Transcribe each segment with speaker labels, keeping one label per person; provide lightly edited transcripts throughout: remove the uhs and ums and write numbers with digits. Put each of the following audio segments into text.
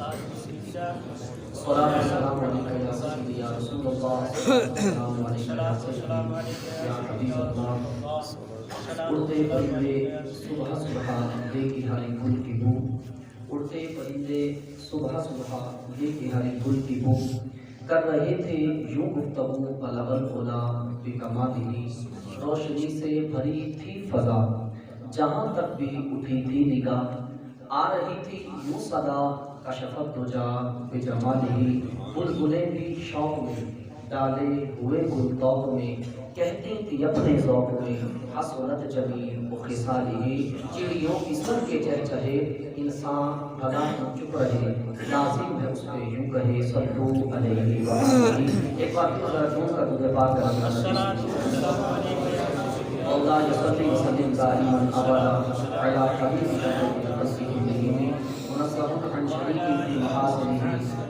Speaker 1: الصلاة والسلام عليك يا سيدي يا رسول الله، السلام عليك يا سيدي يا حبيب الله. اڑتے پرندے صبح صبح لے کے ہری گل کی بو، اڑتے پرندے صبح صبح لے کے ہری گل کی بو، کر رہے تھے یوں گفتگو بلغ العلا بکمالہ، روشنی سے بھری تھی فضا جہاں تک بھی اٹھی تھی نگاہ، آ رہی تھی یوں صدا کشفت دجا بجمالہ، بلبلیں بھی شوق میں ڈالے ہوئے گل توق میں، کہتی تھی اپنے ذوق میں حسنت جمیل و خصالہ، چڑیوں کی سن کے چہچہے انسان بھلا کیوں چپ رہے، لازم ہے اس پہ یوں کہے صلو علیہ وآلہ۔ ایک بار پھر ذرا جھوم کر درود پاک کرنا، مولا یصلی وسلم دائما ابدا علی حبیبک المصطفی النبی منزہ عن شریک فی محاسنہ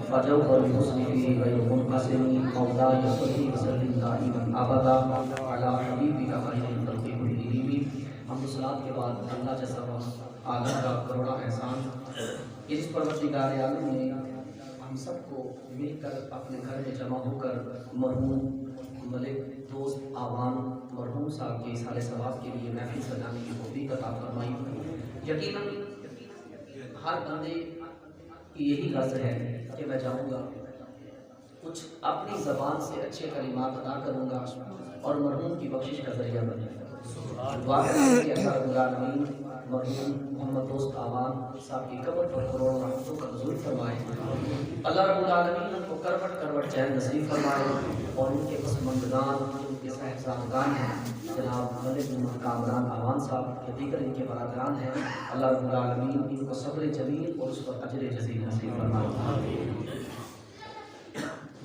Speaker 1: فجوہر الحسن فیہ غیر منقسم، مولا یصلی وسلم دائما ابدا علی حبیبک خیر الخلق کلہم۔ حمد و صلوات کے بعد اللہ جل عالم کا کروڑا احسان کہ جس پروردگار عالم نے ہم سب کو مل کر اپنے گھر میں جمع ہو کر مرحوم ملک دوست آوان مرحوم صاحب کے سال ثواب کے لیے محفل سجانے کی توفیق عطا فرمائی۔ یقیناً ہر بندے کی یہی غرض ہے کہ میں جاؤں گا کچھ اپنی زبان سے اچھے کلمات ادا کروں گا اور مرحوم کی بخشش کا ذریعہ بن جائے گا۔ دعا کرتے ہیں کہ اللہ رب العالمین مرحوم محمد دوست آوان صاحب کی قبر پر کروڑوں رحمتوں کا نزول فرمائے، اللہ رب العالمین ان کو کروٹ کروٹ چین نصیب فرمائے، اور ان کے پسماندگان ان کے صاحبزادگان ہیں جناب ملک محمد کامران آوان صاحب کے دیگر ان کے برادران ہیں، اللہ رب العالمین ان کو صبر جمیل اور اس پر اجر جزیل نصیب فرمائے۔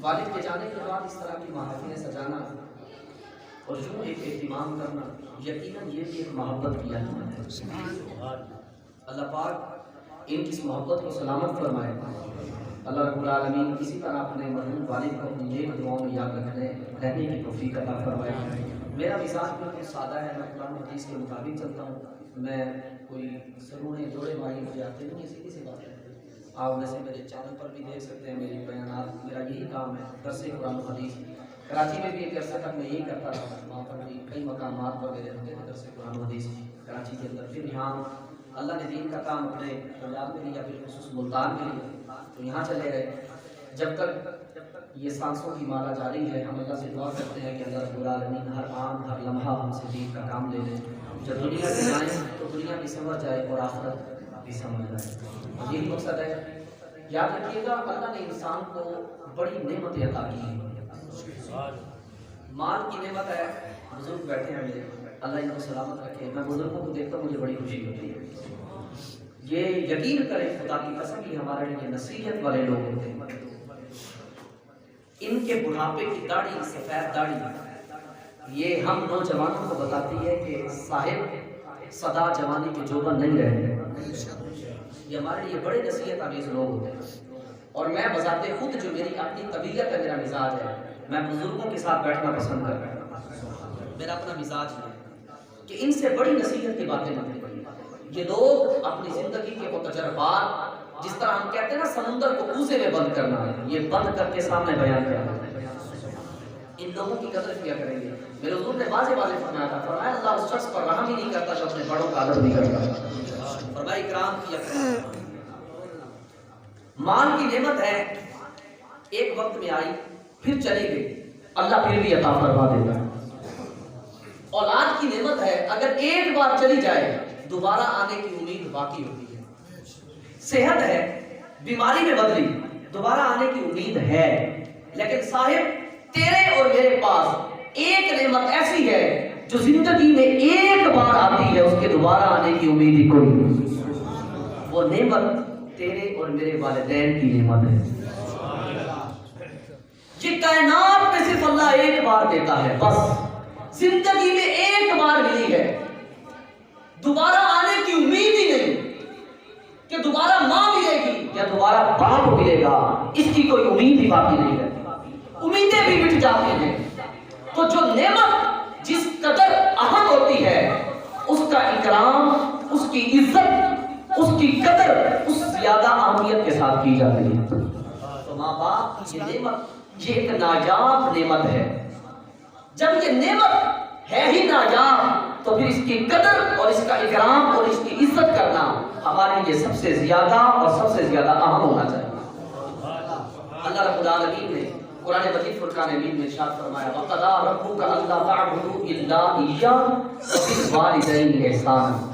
Speaker 1: والد کے جانے کے بعد اس طرح کی محافلیں سجانا اور یوں ایک اہتمام کرنا یقیناً یہ بھی ایک محبت کی علامت ہے۔ اللہ پاک ان کی اس محبت کو سلامت فرمائے، اللہ رب العالمین کسی طرح اپنے مرحوم والد کو اپنی نیک دعاؤں میں یاد رہنے کی توفیق عطا فرمائے۔ میرا مزاج بالکل سادہ ہے، میں قرآن حدیث کے مطابق چلتا ہوں، میں کوئی سرونے جوڑے ماہی مجھے آتے نہیں، سیدھی سی بات ہے۔ آپ ویسے میرے چینل پر بھی دیکھ سکتے ہیں میری بیانات، میرا یہی کام ہے درس قرآن حدیث۔ کراچی میں بھی ایک عرصہ تک میں یہی کرتا رہا، وہاں پر بھی کئی مقامات پر میرے ہوتے تھے درس قرآن حدیث کراچی کے اندر۔ پھر یہاں اللہ نے دین کا کام اپنے پنجاب میں لیا، بالخصوص ملتان میں لیا، تو یہاں چلے گئے۔ جب تک یہ سانسوں کی مالا جاری ہے ہم اللہ سے دعا کرتے ہیں کہ اللہ رب العالمین ہر آن ہر لمحہ ہم سے دین کا کام لے لیں، جب دنیا سے جائیں تو دنیا بھی سمجھ جائے اور آخرت بھی سمجھ جائے۔ یہی مقصد ہے۔ یاد رکھیے گا اللہ نے انسان کو بڑی نعمتیں عطا کی ہیں، مال کی نعمت ہے۔ بزرگ بیٹھے ہیں میرے، اللہ ان کو سلامت رکھے، میں بزرگوں کو دیکھ کر مجھے بڑی خوشی ہوتی ہے۔ یہ یقین کریں خدا کی قسم یہ ہمارے لیے نصیحت والے لوگ ہوتے ہیں۔ ان کے بڑھاپے کی داڑھی، سفید داڑھی، یہ ہم نوجوانوں کو بتاتی ہے کہ صاحب سدا جوانی کے جوبن نہیں رہے۔ یہ ہمارے لیے بڑے نصیحت آمیز لوگ ہوتے ہیں، اور میں بذات خود جو میری اپنی طبیعت ہے، میرا مزاج ہے، میں بزرگوں کے ساتھ بیٹھنا پسند کرتا ہوں۔ میرا اپنا مزاج ہے کہ ان سے بڑی نصیحت کی باتیں نہیں پڑی۔ یہ لوگ اپنی زندگی کے وہ تجربات، جس طرح ہم کہتے ہیں نا سمندر کو کوزے میں بند کرنا ہے، یہ بند کر کے سامنے بیان کرنا ہے۔ ان لوگوں کی قدر کیا کریں گے؟ میرے حضور نے واضح فرمایا تھا، فرمایا اللہ اس شخص پر رحم ہی نہیں کرتا جو اپنے بڑوں کا ادب نہیں کرتا، فرمایا اکرام کیا کریں۔ مال کی نعمت ہے، ایک وقت میں آئی پھر چلی گئی، اللہ پھر بھی عطا فرما دیتا ہے۔ اولاد کی نعمت ہے، اگر ایک بار چلی جائے دوبارہ آنے کی امید باقی ہوتی ہے۔ صحت ہے، بیماری میں بدلی دوبارہ آنے کی امید ہے، لیکن صاحب تیرے اور میرے پاس ایک نعمت ایسی ہے جو زندگی میں ایک بار آتی ہے، اس کے دوبارہ آنے کی امید ہی کوئی نہیں۔ وہ نعمت تیرے اور میرے والدین کی نعمت ہے۔ یہ کائنات میں صرف اللہ ایک بار دیتا ہے، بس زندگی میں ایک بار ملی ہے، دوبارہ آنے کی امید ہی نہیں کہ دوبارہ ماں ملے گی یا دوبارہ باپ ملے گا، اس کی کوئی امید ہی باقی نہیں ہے، امیدیں بھی مٹ جاتی ہیں۔ تو جو نعمت جس قدر اہم ہوتی ہے اس کا اکرام، اس کی عزت اس کی قدر اس زیادہ اہمیت کے ساتھ کی جاتی ہے۔ تو ماں باپ یہ نعمت، یہ ایک نایاب نعمت ہے۔ جب یہ نعمت ہے ہی نایاب تو پھر اس کی قدر اور اس کا اکرام اور اس کی عزت کرنا ہمارے لیے سب سے زیادہ اور سب سے زیادہ اہم ہونا چاہیے۔ اللہ رب العالمین نے قرآن مجید فرقان حمید میں ارشاد فرمایا وَقَضَىٰ رَبُّكَ أَلَّا تَعْبُدُوا إِلَّا إِيَّاهُ وَبِالْوَالِدَيْنِ إِحْسَانًا۔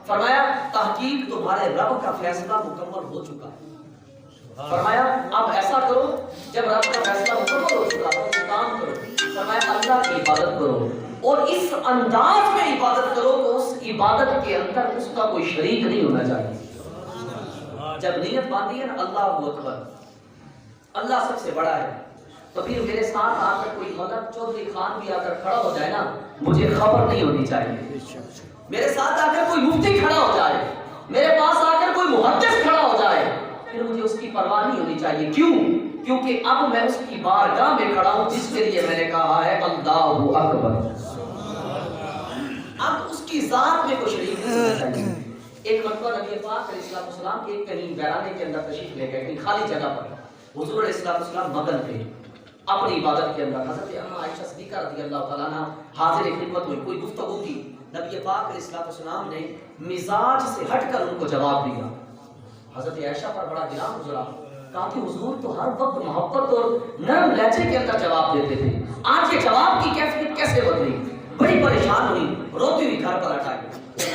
Speaker 1: فرمایا تحقیق تمہارے رب کا فیصلہ مکمل ہو چکا ہے۔ فرمایا اب ایسا کرو، جب رب کا فیصلہ مکمل ہو چکا تو ایک کام کرو، فرمایا اللہ کی عبادت کرو اور اس انداز میں عبادت کرو کہ اس عبادت کے اندر اس کا کوئی شریک نہیں ہونا چاہیے۔ جب نیت باندھی ہے نا اللہ اکبر، اللہ سب سے بڑا ہے، تو پھر میرے ساتھ آ کر کوئی مدد چودھری خان بھی آ کر کھڑا ہو جائے نا، مجھے خبر نہیں ہونی چاہیے۔ میرے ساتھ آ کر کوئی مفتی کھڑا ہو جائے، میرے پاس آ کر کوئی محدث کھڑا ہو جائے، پھر مجھے اس کی پرواہ نہیں ہونی چاہیے۔ کیوں؟ کیونکہ اب میں اس کی بارگاہ میں کھڑا ہوں جس کے لیے میں نے کہا ہے اللہ اکبر۔ اب اس کی ذات میں کوئی شریک نہیں ہونا چاہیے۔ ایک مرتبہ نبی پاک علیہ السلام کے کہیں ویرانے کے اندر تشریف لے گئے، کہیں خالی جگہ پر، حضور علیہ السلام مگن تھے اپنی عبادت کے اندر۔ حضرت عائشہ صدیقہ رضی اللہ تعالیٰ عنہ حاضر خدمت ہوئی، کوئی گفتگو کی، نبی پاک علیہ السلام نے مزاج سے ہٹ کر ان کو جواب دیا۔ حضرت عائشہ پر بڑا گران گزرا، کہا کہ حضور تو ہر وقت محبت اور نرم لہجے کے اندر جواب دیتے تھے، آج یہ جواب کی کیفیت کیسے بدلی؟ بڑی پریشان ہوئی، روتی ہوئی گھر پر اٹھائی۔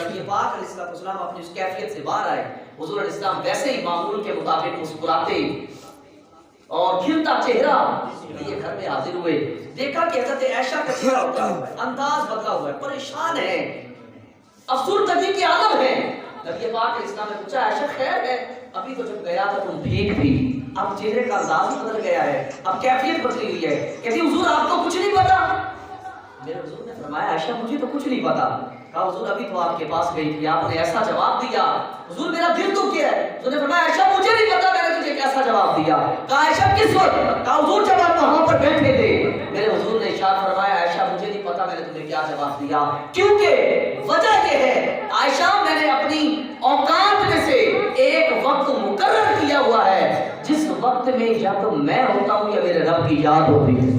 Speaker 1: نبی پاک علیہ السلام اپنی اس کیفیت سے باہر آئے، حضور علیہ السلام ویسے ہی معمول کے مطابق مسکراتے اور کھلتا چہرہ یہ گھر میں حاضر ہوئے۔ دیکھا کہ حضرت عائشہ کا چہرہ بدلا ہوا ہے، انداز بدلا ہوا ہے، پریشان ہے، افسردگی کے عالم ہے۔ نبی پاک علیہ السلام نے پوچھا عائشہ خیر ہے؟ ابھی تو جب گیا تھا تم ٹھیک تھی، اب چہرے کا انداز بدل گیا ہے، اب کیفیت بدلی ہوئی ہے۔ کہتی حضور آپ کو کچھ نہیں پتا؟ میرے حضور نے فرمایا عائشہ مجھے تو کچھ نہیں پتا۔ کہا حضور ابھی تو آپ کے پاس گئی تھی، آپ نے ایسا جواب دیا، حضور میرا دل دکھ گیا ہے۔ حضور نے فرمایا عائشہ مجھے نہیں پتا میں نے تجھے کیسا جواب دیا۔ کہا عائشہ کس وقت؟ کہا حضور جب آپ وہاں پر بیٹھے تھے۔ میرے حضور نے ارشاد فرمایا عائشہ مجھے نہیں پتا میں نے تمہیں کیا جواب دیا، کیونکہ وجہ یہ ہے عائشہ میں نے اپنی اوقات میں سے ایک وقت مقرر کیا ہوا ہے جس وقت میں یا تو میں ہوتا ہوں یا میرے رب کی یاد ہوتی ہے۔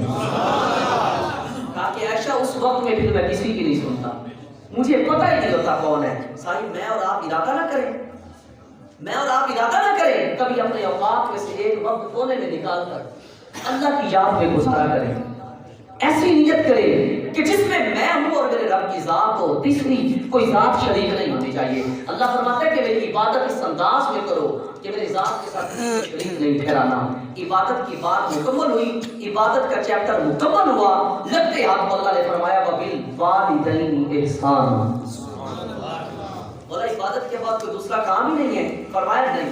Speaker 1: کہا کہ عائشہ اس وقت میں پھر میں کسی کی نہیں سنتا، مجھے پتہ ہی نہیں ہوتا کون ہے۔ صاحب میں اور آپ ارادہ نہ کریں، میں اور آپ ارادہ نہ کریں، کبھی اپنے اوقات میں سے ایک وقت کونے میں نکال کر اللہ کی یاد میں گزارا کریں، ایسی نیت کریں کہ جس میں میں ہوں اور میرے رب کی ذات ہو، تیسری کوئی ذات شریک نہیں ہونی چاہیے۔ اللہ فرماتا ہے کہ میری عبادت اس انداز میں کرو کہ میری ذات کے ساتھ کسی کو شریک نہیں ٹھہرانا۔ عبادت کی بات مکمل ہوئی، عبادت کا چیپٹر مکمل ہوا، لگتے ہاتھ اللہ نے فرمایا وَبِالْوَالِدَيْنِ إِحْسَانًا۔ بولا عبادت کے بعد کوئی دوسرا کام ہی نہیں ہے؟ فرمایا نہیں،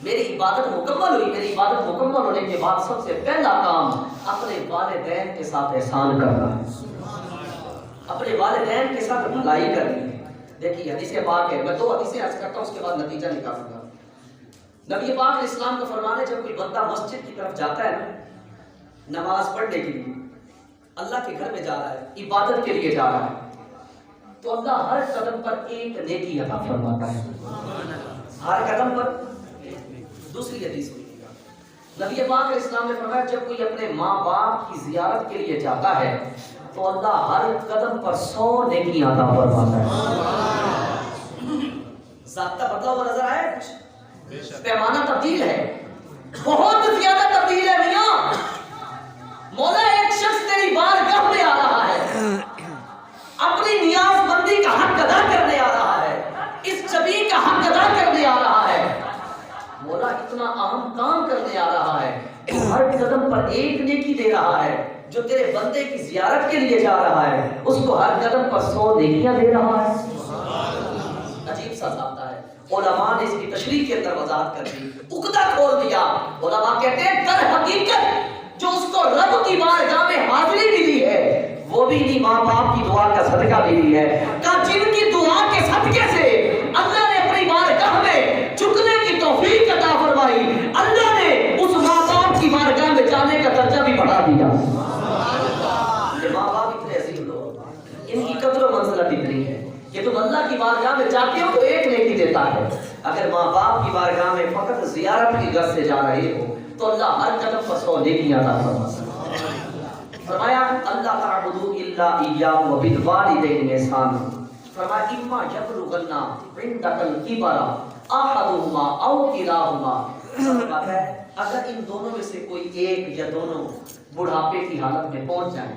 Speaker 1: میری عبادت مکمل ہوئی، میری عبادت مکمل ہونے کے بعد سب سے پہلا کام اپنے والدین کے ساتھ احسان کرنا ہے، اپنے والدین کے ساتھ بھلائی کرنی ہے۔ دیکھیے حدیث پاک ہے، میں دو حدیثیں عرض کرتا ہوں اس کے بعد نتیجہ نکالوں گا۔ نبی پاک علیہ السلام کا فرمان ہے جب کوئی بندہ مسجد کی طرف جاتا ہے نا نماز پڑھنے کے لیے، اللہ کے گھر میں جا رہا ہے، عبادت کے لیے جا رہا ہے، تو اللہ ہر قدم پر ایک نیکی عطا فرماتا ہے، ہر قدم پر۔ دوسری حدیث ہوئی نبی پاک علیہ السلام نے فرمایا جب کوئی اپنے ماں باپ کی زیارت کے لیے جاتا ہے تو اللہ ہر قدم پر 100 نیکیاں عطا فرماتا ہے۔ ضابطہ بدلا ہوا نظر آیا کچھ؟ پیمانہ تبدیل ہے، بہت زیادہ تبدیل ہے میاں۔ مولا ایک شخص تیری بارگاہ میں آ رہا ہے، اپنی نیاز مندی کا حق ادا کرنے آ رہا ہے، اس جبی کا حق ادا کرنے آ رہا ہے، مولا اتنا اہم کام کرنے آ رہا ہے، ہر قدم پر ایک نیکی دے رہا ہے۔ جو تیرے بندے کی زیارت کے لیے جا رہا ہے اس کو ہر قدم پر 100 نیکیاں دے رہا ہے۔ عجیب سا ضابطہ ہے، علماء نے اس کی تشریح کے اندر وضاحت کر دی، عقدہ کھول دیا۔ علماء کہتے ہیں در حقیقت جو اس کو رب کی بارگاہ میں حاضری ملی ہے وہ بھی نہیں ماں باپ کی دعا کا صدقہ ملی ہے، کہ جن کی دعا کے صدقے سے اللہ نے اپنی بارگاہ میں جھکنے کی توفیق عطا فرمائی، اللہ نے اس ماں باپ کی بارگاہ میں جانے کا درجہ بھی بڑھا دیا۔ یہ ماں باپ اتنے عظیم لوگ، ان کی قدر و منزلت اتنی ہے کہ تم اللہ کی بارگاہ میں جاتے ہو تو ایک نیکی دیتا ہے، اگر ماں باپ کی بارگاہ میں فقط زیارت کی غرض سے جا رہے ہو تو اللہ ہر قدم پر 100 نیکیاں عطا فرمائے. فرمایا اللہ تعبدوا الا ایاہ وبالوالدین احسانا. فرمایا اما یبلغن عندک الکبر احدہما او کلاہما. فرماتا ہے اگر ان دونوں میں سے کوئی ایک یا دونوں بڑھاپے کی حالت میں پہنچ جائیں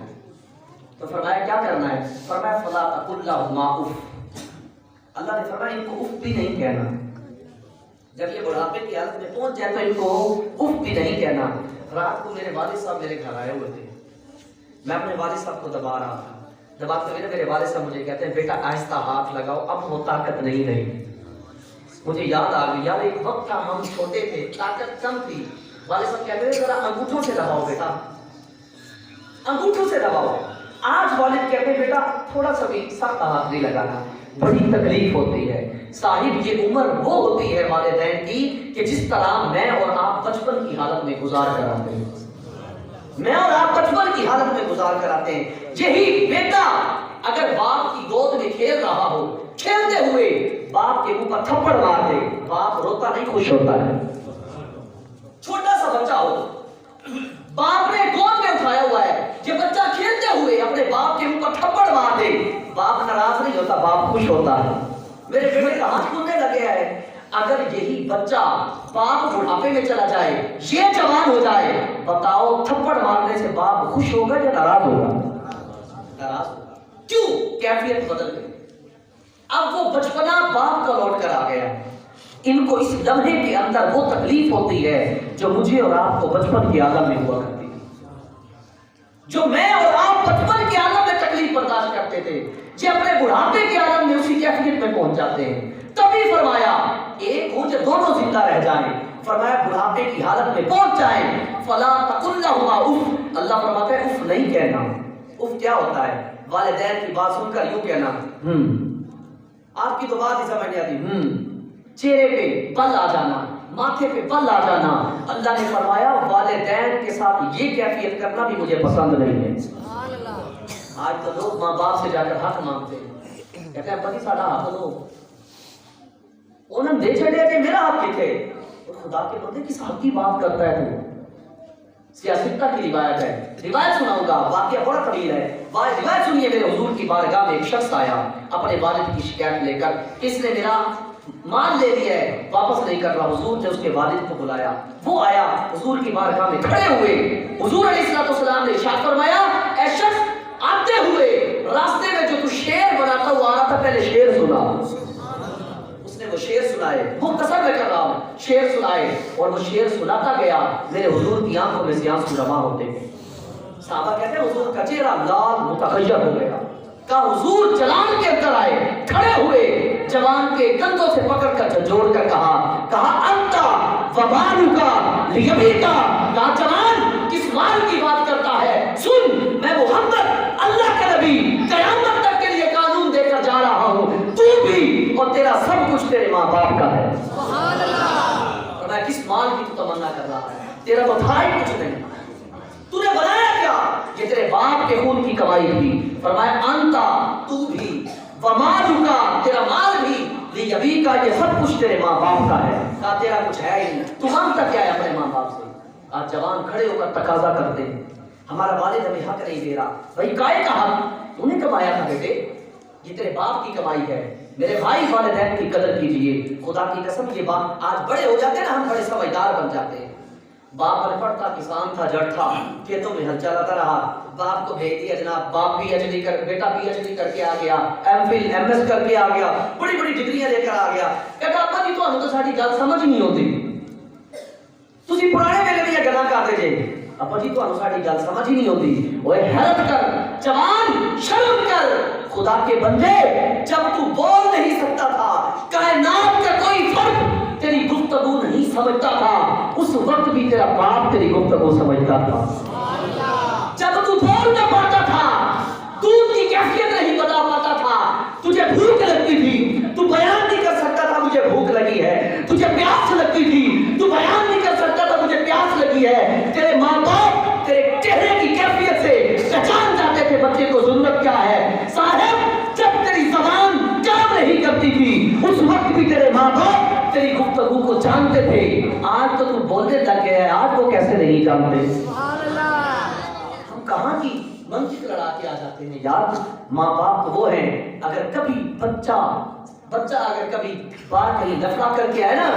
Speaker 1: تو فرمایا کیا کرنا ہے؟ فرمایا فلا تقل لہما اف. اللہ نے فرمایا ان کو اف بھی نہیں کہنا. جب یہ بڑھاپے کی حالت میں پہنچ جائے تو ان کو اف بھی نہیں کہنا. رات کو میرے والد صاحب میرے گھر آئے ہوئے تھے. میں اپنے والد صاحب کو دبا رہا تھا. دباتے ہوئے میرے والد صاحب مجھے کہتے ہیں بیٹا آہستہ ہاتھ لگاؤ, اب وہ طاقت نہیں رہی. مجھے یاد آ گئی, یار ایک وقت تھا ہم چھوٹے تھے, طاقت کم تھی. والد صاحب کہتے ہیں ذرا انگوٹھوں سے دباؤ بیٹا, انگوٹھوں سے دباؤ. آج والد کہتے ہیں بیٹا تھوڑا سا بھی سخت ہاتھ نہیں لگانا, بڑی تکلیف ہوتی ہے. صاحب یہ عمر وہ ہوتی ہے والدین کی کہ جس طرح میں اور آپ بچپن کی حالت میں گزار کر آتے ہیں. میں اور آپ بچپن کی حالت میں گزار کر آتے ہیں. یہی بیٹا اگر باپ کی گود میں کھیل رہا ہو, کھیلتے ہوئے باپ کے منہ پر تھپڑ مار دے, باپ روتا نہیں خوش ہوتا ہے. چھوٹا سا بچہ ہو, باپ نے گود میں اٹھایا ہوا ہے, یہ بچہ کھیلتے ہوئے اپنے باپ کے منہ پر تھپڑ مار دے, باپ ناراض نہیں ہوتا, باپ خوش ہوتا ہے. میرے بیٹے کا ہاتھ کھلنے لگے ہے. اگر یہی بچہ باپ بڑھاپے میں چلا جائے, یہ جوان ہو جائے, بتاؤ تھپڑ مارنے سے باپ خوش ہوگا یا ناراض ہوگا؟ ناراض ہوگا. کیوں؟ کیفیت بدل گئی. اب وہ بچپنا باپ کا لوٹ کر آ گیا. ان کو اس لمحے کے اندر وہ تکلیف ہوتی ہے جو مجھے اور آپ کو بچپن کے عالم میں ہوا کرتی تھی, جو میں اور آپ بچپن کے عالم میں تکلیف برداشت کرتے تھے, یہ اپنے بڑھاپے کے عالم میں اسی کیفیت میں پہنچ جاتے ہیں. تبھی فرمایا ایک ہو جو دونوں زندہ رہ جائیں. فرمایا بڑھاپے کی حالت میں پہنچ جائیں, فلا تقل لہما اف. اللہ فرماتا ہے اف نہیں کہنا. اف کیا ہوتا ہے؟ والدین کی بات سن کر یوں کہنا آپ کی تو بات ہی سمجھ نہیں آتی. چہرے پہ بل آ جانا, ماتھے پہ بل آ جانا. اللہ نے فرمایا والدین کے ساتھ یہ کیفیت کرنا بھی مجھے پسند نہیں ہے. آج تو لوگ ماں باپ سے جا کر حق مانگتے ہیں, کہتے ہیں پتی ساڈا حق دو. انہوں نے دے چھڑے کہ میرا حق کتنے, اور خدا کے بندے کس حق کی بات کرتا ہے تو؟ سیاستہ کی روایت ہے, روایت سناؤں گا, واقعہ بڑا طویل ہے. روایت سنیے. میرے حضور کی بارگاہ میں ایک شخص آیا اپنے والد کی شکایت لے کر, اس نے میرا مال لے لیا ہے, واپس نہیں کر رہا. حضور نے اس کے والد کو بلایا, وہ آیا حضور کی بارگاہ میں کھڑے ہوئے. حضور علیہ السلام نے ارشاد فرمایا اے شخص آتے ہوئے راستے میں جو تو شعر بناتا ہوا آ رہا تھا, پہلے شعر سنا. اس نے وہ شعر سنائے, مختصر میں کر رہا ہوں, شعر سنائے, اور وہ شعر سناتا گیا. میرے حضور کی آنکھوں میں سے آنسو جمع ہوتے گئے. صحابہ کہتے ہیں حضور کا چہرہ لال متغیر ہو گیا. کہا حضور جلال کے اندر آئے, کھڑے ہوئے, جوان کے کندھوں سے پکڑ کر جھنجھوڑ کر کہا انتا ومالکا لیبیکا. کہا جوان کس مال کی بات کرتا ہے؟ سن, میں محمد اللہ کا نبی قیامت تک کے لیے قانون دے کر جا رہا ہوں, تو بھی اور تیرا سب کچھ تیرے ماں باپ کا ہے. سبحان اللہ. اور میں کس مال کی تو تمنا کر رہا ہے, تیرا تو تھا ہی کچھ نہیں, تو نے بنایا کیا؟ یہ تیرے باپ کے خون کی کمائی تھی. فرمایا انتا تو بھی ومالکا, تیرا مال بھی, لیبیکا یہ سب کچھ تیرے ماں باپ کا ہے. کہا تیرا کچھ ہے ہی نہیں, تو مانگتا کیا ہے اپنے ماں باپ سے؟ آج جوان کھڑے ہو کر تقاضا کرتے ہیں ہمارا والد ہمیں حق نہیں دے رہا. بھائی کائے کا حق؟ تو نے کمایا تھا بیٹے, یہ تیرے باپ کی کمائی ہے. میرے بھائی والدین کی قدر کیجئے. خدا کی قسم یہ بات آج بڑے ہو جاتے ہیں نا, ہم بڑے سمجھدار بن جاتے ہیں. باپ ان پڑھ تھا, کسان تھا, جٹ تھا, کھیتوں میں ہل چلاتا رہا. باپ کو بھیج دیا جناب, باپ پی ایچ ڈی کر, بیٹا پی ایچ ڈی کر کے آ گیا, ایم فل ایم ایس کر کے آ گیا, بڑی بڑی ڈگریاں لے کر آ گیا. کہتا ابا جی تمہیں تو ساری گل سمجھ نہیں ہوتی, تسی پرانے ویلے میں یہ گلاں کرتے جے. ابا جی تمہیں ساری گل سمجھ ہی نہیں ہوتی. اوے حیرت کر جوان, شرم کر. خدا کے بندے, جب تو بول نہیں سکتا تھا, کائنات کا کوئی فرد تیری گفتگو نہیں سمجھتا تھا, اس وقت بھی تیرا باپ تیری گفتگو سمجھتا تھا. جب تو بول نہ پاتا تھا, دودھ کی کیفیت نہیں بتا پاتا تھا, تجھے بھوک لگتی تھی, تو بیان نہیں کر سکتا تھا مجھے بھوک لگی ہے, تجھے پیاس لگتی تھی, تو بیان نہیں کر سکتا تھا مجھے پیاس لگی ہے. تیرے ماں باپ تیرے چہرے کی کیفیت سے پہچان جاتے تھے بچے کو ضرورت کیا ہے. صاحب جب تیری زبان کام نہیں کرتی تھی, اس وقت بھی تیرے ماں باپ تھے آج تو تم بولنے لگ گیا ہے، آج وہ کیسے نہیں جانتے؟ ہم کہاں کی منطق لڑا کے آ جاتے ہیں یار۔ ماں باپ تو وہ ہیں، اگر کبھی بچہ اگر کبھی بار کہیں لفڑا کر کے آئے نا،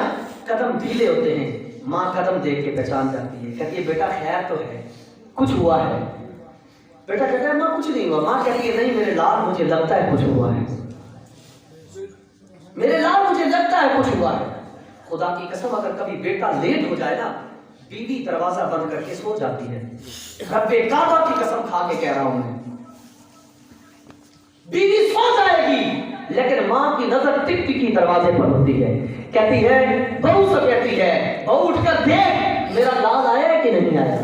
Speaker 1: قدم ڈھیلے ہوتے ہیں، ماں قدم دیکھ کے پہچان جاتی ہے، کہتی ہے بیٹا خیر تو ہے، کچھ ہوا ہے؟ بیٹا کہتا ہے ماں کچھ نہیں ہوا، ماں کہتی ہے نہیں میرے لال مجھے لگتا ہے کچھ ہوا ہے، میرے لال مجھے لگتا ہے کچھ ہوا ہے۔ خدا کی قسم اگر کبھی بیٹا لیٹ ہو جائے نا، بیوی دروازہ بند کر کے سو جاتی ہے، رب کعبہ کی قسم کھا کے کہہ رہا ہوں میں، بیوی سو جائے گی لیکن ماں کی نظر ٹک ٹکی دروازے پر ہوتی ہے، کہتی ہے بہو سے کہتی ہے بہو اٹھ کر دیکھ میرا لال آیا کہ نہیں آیا،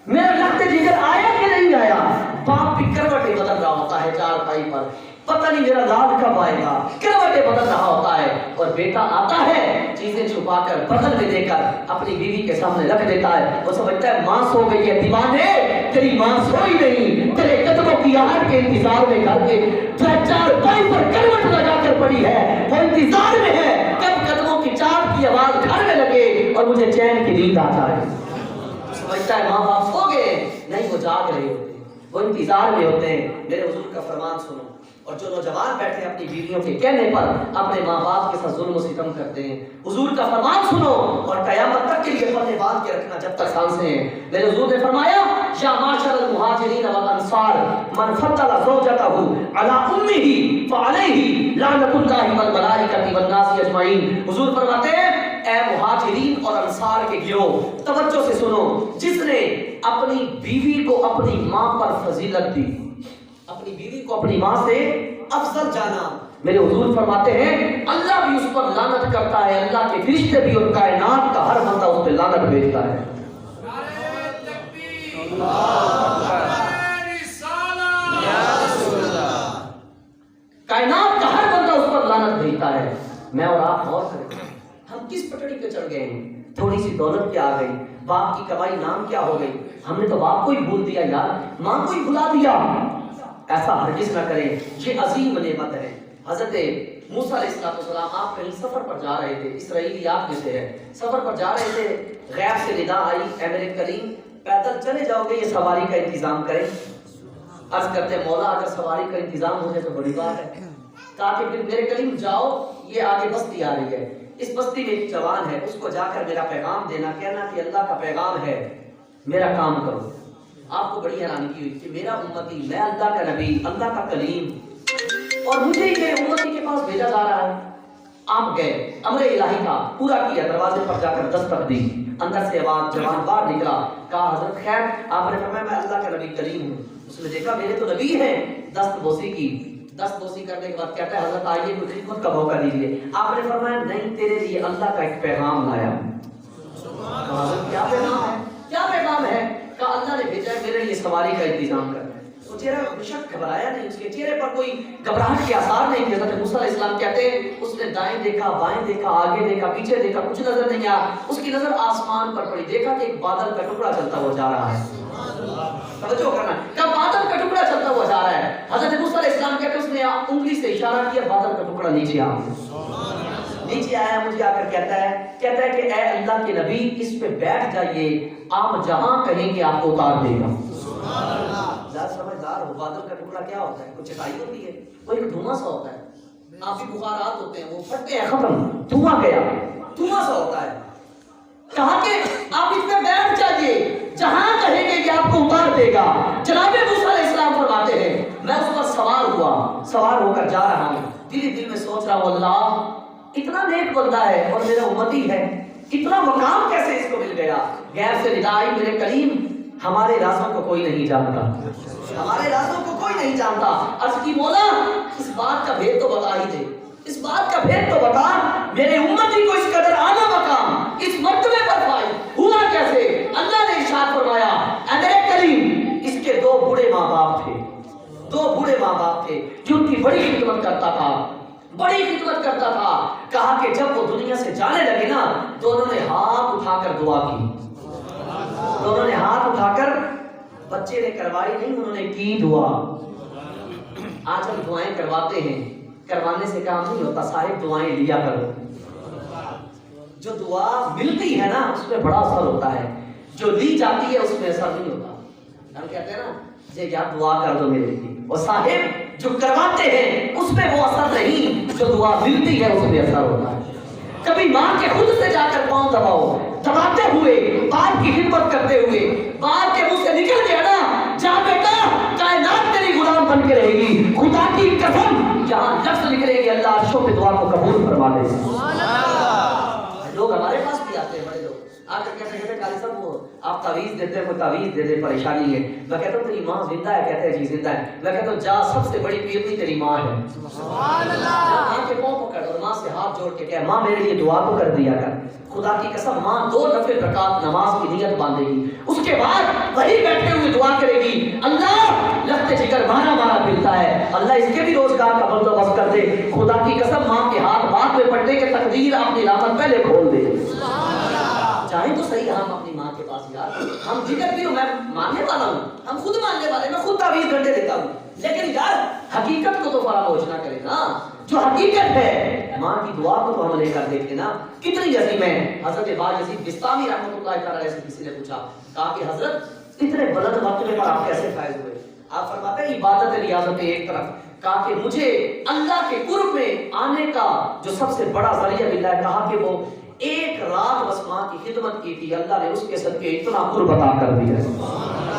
Speaker 1: میرا لگتے جگر آیا کہ نہیں آیا۔ باپ بھی کروٹیں بدل رہا ہوتا ہے چارپائی پر، پتہ نہیں میرا لال کب آئے گا، کروٹیں بدل رہا ہوتا ہے، اور بیٹا آتا ہے چیزیں چھپا کر بدل میں دے کر اپنی بیوی کے سامنے رکھ دیتا ہے، وہ سمجھتا ہے ماں سو گئی ہے، دیوانے تیری ماں سوئی نہیں، تیرے قدموں کی آہٹ کے انتظار میں گھر کے چارپائی پر کروٹ لگا کر پڑی ہے، وہ انتظار میں ہے کب قدموں کی چاٹ کی آواز گھر میں لگے اور مجھے چین کی نیند آ جائے۔ سمجھتا ہے ماں باپ سو گئے، نہیں وہ جاگ رہے ہوتے ہیں، وہ انتظار میں ہوتے ہیں۔ میرے حضور کا فرمان سنو، اور جو نوجوان بیٹھے اپنی بیویوں کے کہنے پر اپنے ماں باپ کے ساتھ ظلم و ستم کرتے ہیں، حضور کا فرمان سنو اور قیامت تک کے لیے پلے باندھ کے رکھنا جب تک سانسیں ہیں۔ میرے حضور نے فرمایا یا معاشر المہاجرین والانصار من فضل زوجتہ علی امہ فعلیہ لعنۃ اللہ والملائکۃ والناس اجمعین۔ حضور فرماتے ہیں اے مہاجرین اور انصار کے گروہ، توجہ سے سنو، جس نے اپنی بیوی کو اپنی ماں پر فضیلت دی، اپنی بیوی کو اپنی ماں سے افضل جانا، میرے حضور فرماتے ہیں اللہ بھی اس پر لعنت کرتا ہے، اللہ کے فرشتے بھی اور کائنات کا ہر بندہ اس پہ لعنت بھیجتا ہے۔ کائنات کا ہر بندہ اس پر لعنت بھیجتا ہے۔ میں اور آپ غور کریں، ہم کس پٹڑی پہ چڑھ گئے ہیں؟ تھوڑی سی دولت کیا آ گئی، باپ کی کمائی نام کیا ہو گئی، ہم نے تو باپ کو ہی بھول دیا یار، ماں کو ہی بھلا دیا۔ ایسا ہرگز نہ کریں، یہ عظیم نعمت ہے۔ حضرت موسیٰ علیہ السلام آپ کہیں سفر پر جا رہے تھے، اسرائیلیات میں سے ہے، سفر پر جا رہے تھے، غیب سے ندا آئی اے میرے کریم پیدل چلے جاؤ گے یہ سواری کا انتظام کریں؟ عرض کرتے مولا اگر سواری کا انتظام ہو جائے تو بڑی بات ہے، تاکہ پھر میرے کریم جاؤ، یہ آگے بستی آ رہی ہے، اس بستی میں ایک جوان ہے، اس کو جا کر میرا پیغام دینا، کہنا کہ اللہ کا پیغام ہے، میرا کام کرو۔ آپ کو بڑی حیرانی کی ہوئی کہ میرا امتی، میں اللہ کا نبی، اللہ کا کلیم، اور مجھے ہی میرے امتی کے پاس بھیجا جا رہا ہے۔ آپ گئے، امر الہی کا پورا کیا، دروازے پر جا کر دستک دی، اندر سے آواز، جوان باہر نکلا، کہا حضرت خیر؟ آپ نے فرمایا میں اللہ کا نبی کریم ہوں۔ اس نے دیکھا میرے تو نبی ہیں، دست بوسی کی، دست بوسی کرنے کے بعد کہتا ہے حضرت آئیے کوئی خدمت کا موقع دیجیے۔ آپ نے فرمایا نہیں، تیرے لیے اللہ کا ایک پیغام لایا ہوں۔ حضرت کیا پیغام ہے؟ کیا پیغام ہے؟ کہا اللہ نے بھیجا ہے میرے لیے سواری کا انتظام کر۔ وہ چہرہ بشک گھبرایا نہیں، اس کے چہرے پر کوئی گھبراہٹ کے آثار نہیں تھے۔ حضرت موسیٰ علیہ السلام کہتے ہیں اس نے دائیں دیکھا، بائیں دیکھا، آگے دیکھا، پیچھے دیکھا، کچھ نظر نہیں آیا، اس کی نظر آسمان پر پڑی، دیکھا کہ ایک بادل کا ٹکڑا چلتا ہوا جا رہا ہے۔ توجہ کرنا، کہ بادل کا ٹکڑا چلتا ہوا جا رہا ہے۔ حضرت موسیٰ علیہ السلام کہتے ہیں اس نے انگلی سے اشارہ کیا، بادل کا ٹکڑا نیچے آ نیچے آیا، مجھے آ کر کہتا ہے کہ اے اللہ کے نبی اس پہ بیٹھ جائیے، آپ جہاں کہیں گے آپ کو اتار دے گا۔ سمجھدار ہو، بادل کا ٹکڑا کیا ہوتا ہے؟ کچھ چٹائی ہوتی ہے، وہ ایک دھواں سا ہوتا ہے، آپ بھی بخارات ہوتے ہیں، وہ پھٹتے ہیں، ختم، دھواں گیا، دھواں سا ہوتا ہے۔ کہا کہ آپ اس پہ بیٹھ جائیے، جہاں کہیں گے کہ آپ کو اتار دے گا۔ جناب موسیٰ علیہ السلام فرماتے ہیں میں اس پر سوار ہوا، سوار ہو کر جا رہا ہوں، دل میں سوچ رہا ہوں اللہ اتنا نیک بندہ ہے اور میرا امتی ہے، اتنا مقام کیسے اس کو مل گیا؟ غیب سے ندا آئی میرے کریم ہمارے رازوں کو کوئی نہیں جانتا، ہمارے رازوں کو کوئی نہیں جانتا۔ عرض کی مولا اس بات کا بھید تو بتا ہی دے، اس بات کا بھید تو بتا، میرے امتی کو اس قدر اعلیٰ مقام، اس مرتبے پر فائز ہوا کیسے؟ اللہ نے ارشاد فرمایا اے میرے کریم اس کے دو بوڑھے ماں باپ تھے، دو بوڑھے ماں باپ تھے جو ان کی بڑی خدمت کرتا تھا، بڑی خدمت کرتا تھا۔ کہا کہ جب وہ دنیا سے جانے لگے نا، دونوں نے ہاتھ اٹھا کر دعا کی، دونوں نے ہاتھ اٹھا کر، بچے نے کروائی نہیں، انہوں نے کی دعا۔ آج ہم دعائیں کرواتے ہیں، کروانے سے کام نہیں ہوتا، صاحب دعائیں لیا کرو، جو دعا ملتی ہے نا اس میں بڑا اثر ہوتا ہے، جو لی جاتی ہے اس میں اثر نہیں ہوتا. ہم کہتے ہیں نا جی یار دعا کر دو میرے لیے، اور صاحب جو کرواتے ہیں اس میں وہ اثر نہیں، جو دعا ملتی ہے اس میں اثر ہوتا ہے. کبھی ماں کے خود سے جا کر پاؤں دباؤ، دباتے ہوئے باپ کی خدمت کرتے ہوئے باپ کے منہ سے نکل گیا نا جا بیٹا کائنات تیری غلام بن کے رہے گی، خدا کی قسم جہاں لفظ نکلے گی اللہ عرشوں پہ دعا کو قبول فرما دے. لوگ ہمارے پاس بھی آتے ہیں، بڑے لوگ آ کر کہتے ہیں قاری صاحب وہ آپ تعویذ دیتے ہیں، کوئی تعویذ دے دے پریشانی ہے. میں کہتا ہوں تیری ماں زندہ ہے، کہتے ہیں جی زندہ ہے. میں کہتا ہوں جا سب سے بڑی پیرنی تیری ماں ہے. سبحان اللہ. ماں کے پاؤں پکڑ اور ماں سے ہاتھ جوڑ کے کہے ماں میرے لیے دعا کو کر دیا کر. خدا کی قسم ماں 2 نفل رکعت نماز کی نیت باندھے گی، اس کے بعد وہی بیٹھے ہوئے دعا کرے گی اللہ لگتے جگر مارا مارا ملتا ہے، اللہ اس کے بھی روزگار کا بندوبست کر دے. خدا کی قسم ماں کے ہاتھ بات میں پڑنے کے تقدیر اپنی رحمت پہلے کھول دے. چاہیں تو صحیح ہم اپنی ماں کے پاس یار ہم ذکر بھی ہوں، میں ماننے والا ہوں، ہم خود ماننے والے، میں خود تعویذ گھنٹے دیتا ہوں، لیکن یار حقیقت کو تو فراموش نہ کرے نا. جو حقیقت ہے ماں کی دعا کو تو ہم لے کر دیکھیں نا کتنی عظیم ہے. حضرت باجزید بستامی رحمۃ اللہ تعالی علیہ سے کسی نے پوچھا، کہا کہ حضرت اتنے بلند مرتبے پر آپ کیسے فائز ہوئے؟ آپ فرماتے ہیں عبادت ریاضت ایک طرف، کہا کہ مجھے اللہ کے قرب میں آنے کا جو سب سے بڑا ذریعہ ملا ہے، کہا کہ وہ ایک رات بس ماں کی خدمت کی تھی، اللہ نے اس کے صدقے اتنا قرب عطا کر دیا.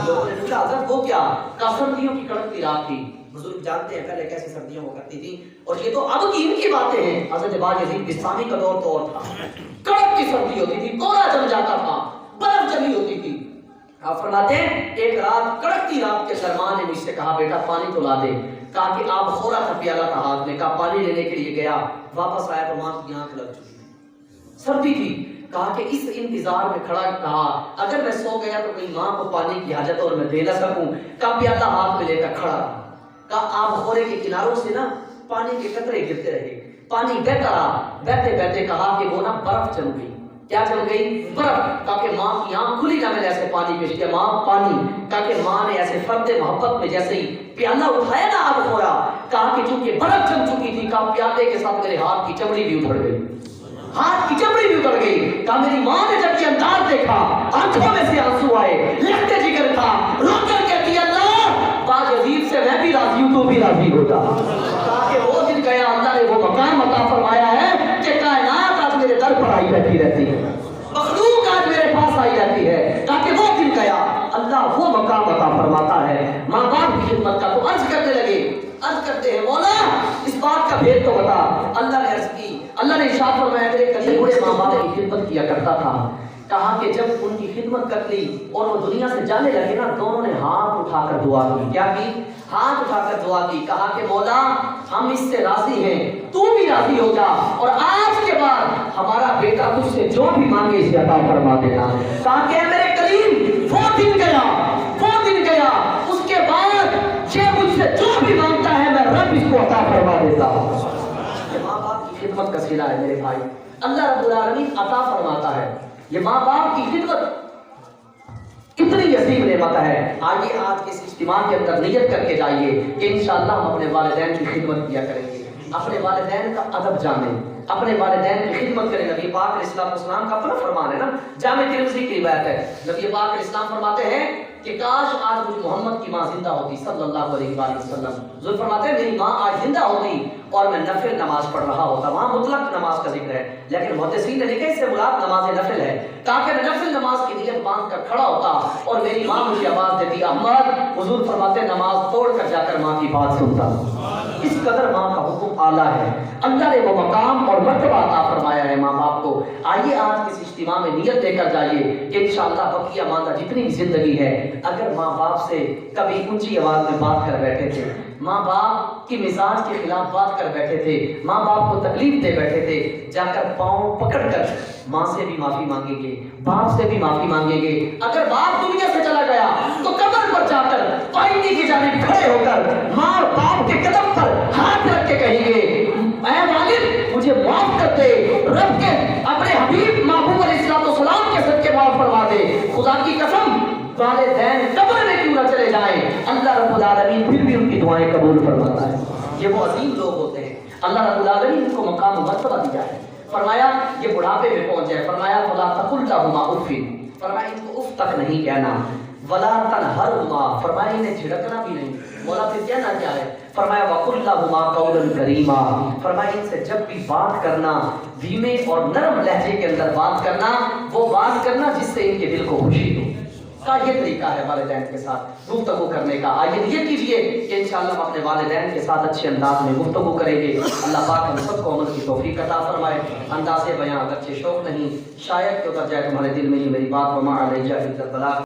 Speaker 1: لوگوں نے پوچھا حضرت وہ کیا؟ کہا سردیوں کی کڑکتی رات تھی. بزرگ جانتے ہیں پہلے کیسے سردیوں ہوا کرتی تھی، اور یہ تو اب کی ان کی باتیں ہیں. حضرت باجزید بستامی کا دور تو اور تھا، کڑک کی سردی ہوتی تھی، کوڑا جم جاتا تھا، برف جمی ہوتی تھی. آپ فرماتے ہیں ایک رات کڑکتی رات کے درمیان نے مجھ سے کہا بیٹا پانی تو لا دے. کہا کہ آپ خورا تھا پیالہ تھا ہاتھ میں، کہا پانی لینے کے لیے گیا، واپس آیا تو ماں کی آنکھ لگ چکی، سردی تھی. کہا کہ اس انتظار میں کھڑا کہا اگر میں سو گیا تو کہیں ماں کو پانی کی حاجت اور میں دے نہ سکوں. کہا پیالہ ہاتھ میں لے کر کھڑا رہا. کہا آپ خورے کے کناروں سے نا پانی کے قطرے گرتے رہے، پانی بہتا رہا، بہتے بہتے کہا کہ وہ نا برف جم گئی. کیا جم گئی؟ برف. کہا کہ ماں کی آنکھ کھلی نہ میں نے ایسے پانی پیش کیا، ماں پانی. کہا کہ ماں نے ایسے فرد محبت میں جیسے ہی پیالہ اٹھایا نا آپ خورا، کہا کہ چونکہ برف جم چکی تھی، کہا پیالے کے ساتھ میرے ہاتھ کی چمڑی بھی اتر گئی، ہاتھ کی چمڑی بھی اتر گئی. کہا میری ماں نے جب یہ انداز دیکھا آنکھوں میں سے آنسو آئے، لگتے جگر تھا، رو کر کہتی اللہ باجزید سے میں بھی راضی ہوں تو بھی راضی ہو جا. کہا کہ وہ دن گیا اللہ نے وہ مقام عطا فرمایا ہے کہ کائنات آج میرے در پر آئی بیٹھی رہتی ہے، مخلوق آج میرے پاس آئی رہتی ہے. کہا کہ وہ دن گیا اللہ وہ مقام عطا فرماتا ہے. ماں باپ کی خدمت کا تو عرض کرنے لگے، عرض کرتے ہیں مولا اس بات کا بھید تو بتا. اللہ نے عرض کی، اللہ نے ارشاد فرمایا میرے کلیجے بوڑھے ماں باپ کی خدمت کیا کرتا تھا. کہا کہ جب ان کی خدمت کر لی اور وہ دنیا سے جانے لگے نا، دونوں نے ہاتھ اٹھا کر دعا کی. کیا کی؟ ہاتھ اٹھا کر دعا کی. کہا کہ مولا ہم اس سے راضی ہیں، تو بھی راضی ہو جا، اور آج کے بعد ہمارا بیٹا تجھ سے جو بھی مانگے اسے عطا فرما دینا. کہا کہ میرے کریم وہ دن گیا، وہ دن گیا، اس کے بعد یہ مجھ سے جو بھی مانگتا ہے میں رب اس کو عطا فرما دیتا ہوں. یہ ماں باپ کی خدمت کا صلہ ہے میرے بھائی، اللہ رب العالمین عطا فرماتا ہے. یہ ماں باپ کی خدمت کتنی عظیم نعمت ہے. آئیے آج کے اس اجتماع کے اندر نیت کر کے جائیے کہ انشاءاللہ ہم اپنے والدین کی خدمت کیا کریں گے، اپنے والدین کا ادب جانیں، اپنے والدین کی خدمت کریں. نبی پاک علیہ السلام کا اپنا فرمان ہے نا، جامع ترمذی کی روایت ہے. نبی پاک علیہ السلام فرماتے ہیں کہ کاش آج مجھ محمد کی ماں زندہ ہوتی صلی اللہ علیہ وآلہ وسلم. حضور فرماتے ہیں میری ماں آج زندہ ہوتی اور میں نفل نماز پڑھ رہا ہوتا. وہاں مطلق نماز کا ذکر ہے، لیکن محدثین نے لکھا اس سے مراد نماز نفل ہے. تاکہ میں نفل نماز کی نیت باندھ کر کھڑا ہوتا اور میری ماں مجھے آواز دیتی احمد. حضور فرماتے ہیں نماز توڑ کر جا کر ماں کی بات سنتا. اس قدر ماں کا حکم اعلیٰ ہے. اللہ نے وہ مقام اور مرتبہ عطا فرمایا ہے ماں باپ کو. آئیے آج کس اجتماع میں نیت لے کر جائیے کہ انشاءاللہ بقیہ ماندہ جتنی بھی زندگی ہے اگر ماں باپ سے کبھی اونچی آواز میں بات کر بیٹھے تھے، ماں باپ کی مزاج کے خلاف بات کر بیٹھے تھے، ماں باپ کو تکلیف دے بیٹھے تھے، جا کر پاؤں پکڑ کر ماں سے بھی معافی مانگیں گے، باپ سے بھی معافی مانگیں گے. اگر باپ دنیا سے چلا گیا تو قبر پر جا کر پائنی کی جانب کھڑے ہو کر ماں اور باپ کے قدم پر ہاتھ رکھ کے کہیں گے اے والد مجھے معاف کر دے، رب کے اپنے حبیب محبوب علیہ السلام کے صدقے معاف فرما دے. خدا کی قسم والدین قبر میں کیوں نہ چلے جائیں، اللہ رب العالمین پھر بھی ان کی دعائیں قبول فرماتا ہے. یہ وہ عظیم لوگ ہوتے ہیں اللہ رب العالمین کو مقام و مرتبہ دیا ہے. فرمایا یہ بڑھاپے میں پہنچ جائے، فرمایا فلا تقل لهما اف، فرمایا ان کو اف تک نہیں کہنا، ولا تنہرهما، فرمایا انہیں جھڑکنا بھی نہیں، مولا پھر کہنا کیا ہے، فرمایا وقل لهما قولا کریما، فرمایا ان سے جب بھی بات کرنا دھیمے اور نرم لہجے کے اندر بات کرنا، وہ بات کرنا جس سے ان کے دل کو خوشی ہو کا یہ طریقہ ہے والدین کے ساتھ گفتگو کرنے کا۔ آئیے یہ کیجئے کہ انشاءاللہ ہم اپنے والدین کے ساتھ اچھے انداز میں گفتگو کریں گے۔ اللہ پاک ہم سب کو عمل کی توفیق عطا فرمائے۔ انداز بیان اگرچہ شوق نہیں، شاید کہ اتر جائے تمہارے دل میں یہ میری بات، وما علیہ الا البلاغ۔